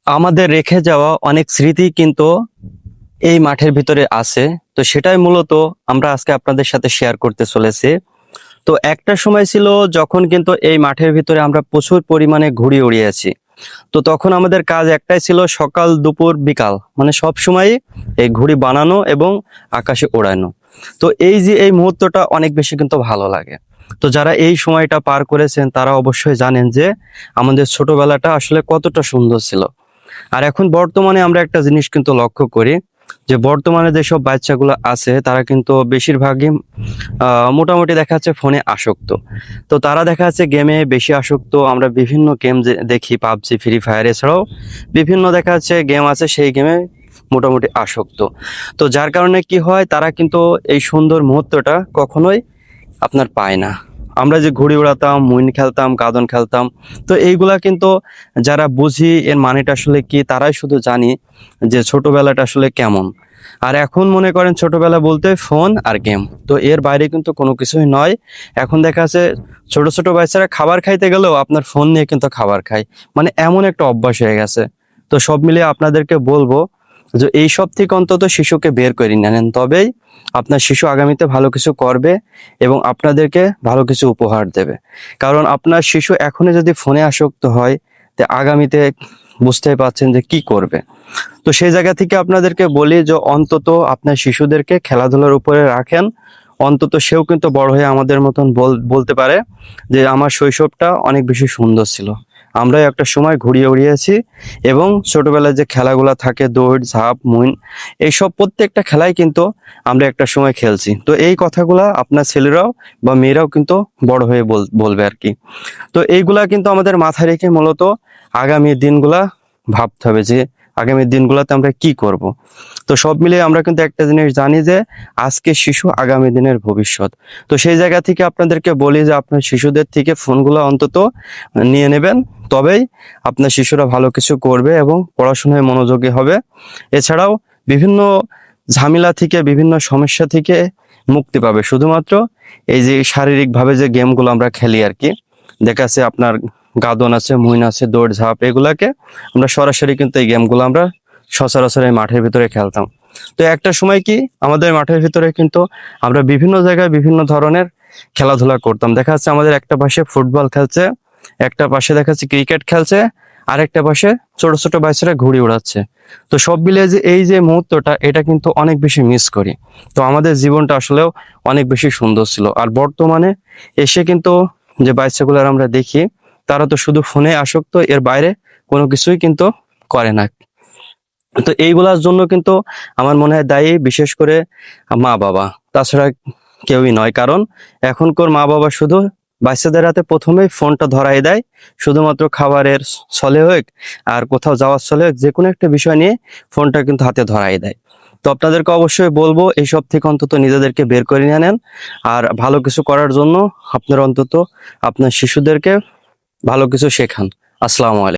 আমাদের রেখে যাওয়া অনেক স্মৃতি কিন্তু এই মাঠের ভিতরে আছে। তো সেটাই মূলত আমরা আজকে আপনাদের সাথে শেয়ার করতে চলেছি। তো একটা সময় ছিল যখন কিন্তু এই মাঠের ভিতরে আমরা প্রচুর পরিমাণে ঘুড়ি উড়িয়েছি। তো তখন আমাদের কাজ একটাই ছিল, সকাল দুপুর বিকাল মানে সব সময় এই ঘুড়ি বানানো এবং আকাশে ওড়ানো। তো এই যে এই মুহূর্তটা অনেক বেশি কিন্তু ভালো লাগে। তো যারা এই সময়টা পার করেছেন তারা অবশ্যই জানেন যে আমাদের ছোটবেলাটা আসলে কতটা সুন্দর ছিল। আর এখন বর্তমানে আমরা একটা জিনিস কিন্তু লক্ষ্য করি যে বর্তমানে যেসব বাচ্চাগুলো আছে তারা কিন্তু বেশিরভাগই মোটামুটি দেখা যাচ্ছে ফোনে আসক্ত। তো তারা দেখা যাচ্ছে গেমে বেশি আসক্ত। আমরা বিভিন্ন গেম দেখি, পাবজি, ফ্রি ফায়ার, এছাড়াও বিভিন্ন দেখা যাচ্ছে গেম আছে, সেই গেমে মোটামুটি আসক্ত। তো যার কারণে কি হয়, তারা কিন্তু এই সুন্দর মুহূর্তটা কখনোই আপনার পায় না। আমরা যে ঘুড়ি উড়াতাম, মুইন খেলতাম, গাদন খেলতাম, তো এইগুলা কিন্তু যারা বুঝি এর মানেটা আসলে কি, তারাই শুধু জানি যে ছোটবেলাটা আসলে কেমন। আর এখন মনে করেন ছোটবেলা বলতে ফোন আর গেম, তো এর বাইরে কিন্তু কোনো কিছুই নয়। এখন দেখা যাচ্ছে ছোট ছোট বাচ্চারা খাবার খাইতে গেলেও আপনার ফোন নিয়ে কিন্তু খাবার খায়, মানে এমন একটা অভ্যাস হয়ে গেছে। তো সব মিলিয়ে আপনাদেরকে বলবো যে এই সব থেকে অন্তত শিশুকে বের করে নেন, তবেই আপনার শিশু আগামীতে ভালো কিছু করবে এবং আপনাদেরকে ভালো কিছু উপহার দেবে। কারণ আপনার শিশু এখনই যদি ফোনে আসক্ত হয়, তে আগামীতে বুঝতেই পারছেন যে কি করবে। তো সেই জায়গা থেকে আপনাদেরকে বলি যে অন্তত আপনার শিশুদেরকে খেলাধুলার উপরে রাখেন। অন্তত সেও কিন্তু বড় হয়ে আমাদের মতন বলতে পারে যে আমার শৈশবটা অনেক বেশি সুন্দর ছিল। আমরাই একটা সময় ঘুরিয়ে উড়িয়েছি এবং ছোটবেলায় যে খেলাগুলো থাকে, দৌড়, ঝাঁপ, মুইন, এইসব প্রত্যেকটা খেলাই কিন্তু আমরা একটা সময় খেলছি। তো এই কথাগুলা আপনার ছেলেরাও বা মেয়েরাও কিন্তু বড় হয়ে বলবে আর কি। তো এইগুলা কিন্তু আমাদের মাথায় রেখে মূলত আগামী দিনগুলা ভাবতে হবে যে আগামী দিনগুলোতে আমরা কি করব। তো সব মিলিয়ে আমরা কিন্তু একটা জিনিস জানি যে আজকে শিশু আগামী দিনের ভবিষ্যৎ। তো সেই জায়গা থেকে আপনাদেরকে বলি যে আপনার শিশুদের থেকে ফোনগুলো অন্তত নিয়ে নেবেন, তবেই আপনার শিশুরা ভালো কিছু করবে এবং পড়াশোনায় মনোযোগী হবে। এছাড়াও বিভিন্ন ঝামেলা থেকে, বিভিন্ন সমস্যা থেকে মুক্তি পাবে শুধুমাত্র এই যে শারীরিকভাবে যে গেমগুলো আমরা খেলি আর কি। দেখা যাচ্ছে আপনার গাদন আছে, মুইন আছে, দৌড় ঝাঁপ, এগুলাকে আমরা সরাসরি কিন্তু এই গেমগুলো আমরা সচরাচর এই মাঠের ভিতরে খেলতাম। তো একটা সময় কি আমাদের মাঠের ভিতরে কিন্তু আমরা বিভিন্ন জায়গায় বিভিন্ন ধরনের খেলাধুলা করতাম। দেখা যাচ্ছে আমাদের একটা পাশে ফুটবল খেলছে, একটা পাশে দেখা যাচ্ছে ক্রিকেট খেলছে, আর একটা পাশে ছোট ছোট বাচ্চারা ঘুড়ি উড়াচ্ছে। তো সব মিলিয়ে যে এই যে মুহূর্তটা, এটা কিন্তু অনেক বেশি মিস করি। তো আমাদের জীবনটা আসলেও অনেক বেশি সুন্দর ছিল। আর বর্তমানে এসে কিন্তু যে বাচ্চাগুলো আমরা দেখি, তারা তো শুধু ফোনে আসক্ত, এর বাইরে কোনো কিছুই কিন্তু করে না। তো এইগুলার জন্য কিন্তু আমার মনে হয় দায়ী বিশেষ করে মা বাবা, তাছাড়া কেউই নয়। কারণ এখনকার মা বাবা শুধু বাচ্চাদের হাতে প্রথমেই ফোনটা ধরাই দেয়, শুধুমাত্র খাবারের ছলে হোক আর কোথাও যাওয়ার ছলে হোক, যে কোনো একটা বিষয় নিয়ে ফোনটা কিন্তু হাতে ধরাই দেয়। তো আপনাদেরকে অবশ্যই বলবো এইসব থেকে অন্তত নিজেদেরকে বের করে নিয়ে নেন। আর ভালো কিছু করার জন্য আপনারা অন্তত আপনার শিশুদেরকে ভালো কিছু শেখান। আসসালামু আলাইকুম।